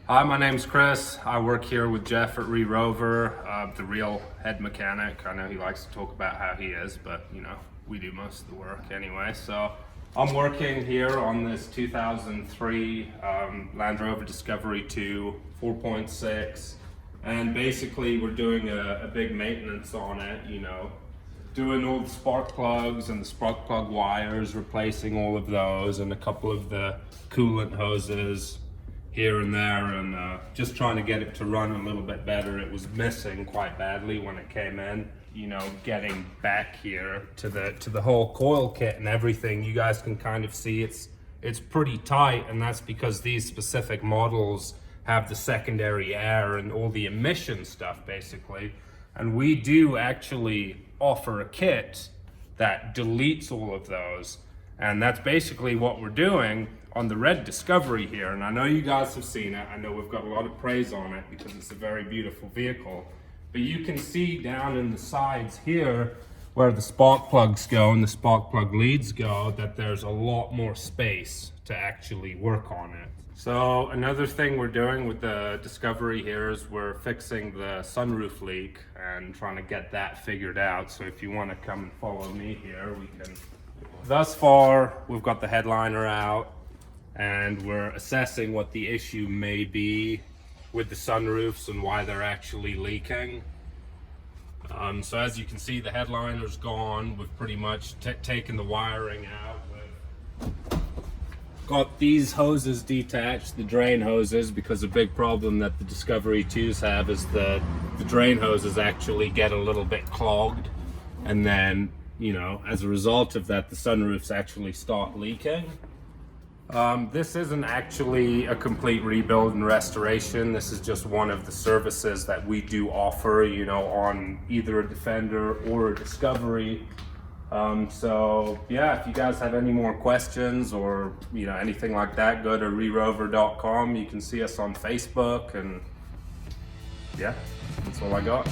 Hi, my name's Chris. I work here with Jeff at ReRover, the real head mechanic. I know he likes to talk about how he is, but you know, we do most of the work anyway. So I'm working here on this 2003 Land Rover Discovery II 4.6, and basically we're doing a big maintenance on it, you know, doing all the spark plugs and the spark plug wires, replacing all of those, and a couple of the coolant hoses here and there, and just trying to get it to run a little bit better. It was missing quite badly when it came in. You know, getting back here to the whole coil kit and everything, you guys can kind of see it's pretty tight, and that's because these specific models have the secondary air and all the emission stuff basically. And we do actually offer a kit that deletes all of those, and that's basically what we're doing on the red Discovery here. And I know you guys have seen it. I know we've got a lot of praise on it because it's a very beautiful vehicle. But you can see down in the sides here where the spark plugs go and the spark plug leads go that there's a lot more space to actually work on it. So another thing we're doing with the Discovery here is we're fixing the sunroof leak and trying to get that figured out. So if you want to come and follow me here, we can. Thus far, we've got the headliner out, and we're assessing what the issue may be with the sunroofs and why they're actually leaking. So as you can see, the headliner's gone. We've pretty much taken the wiring out. We've got these hoses detached, the drain hoses, because a big problem that the Discovery IIs have is the drain hoses actually get a little bit clogged, and then, you know, as a result of that, the sunroofs actually start leaking. This isn't actually a complete rebuild and restoration. This is just one of the services that we do offer, you know, on either a Defender or a Discovery. So yeah, if you guys have any more questions or, you know, anything like that, go to rerover.com. You can see us on Facebook, and yeah, that's all I got.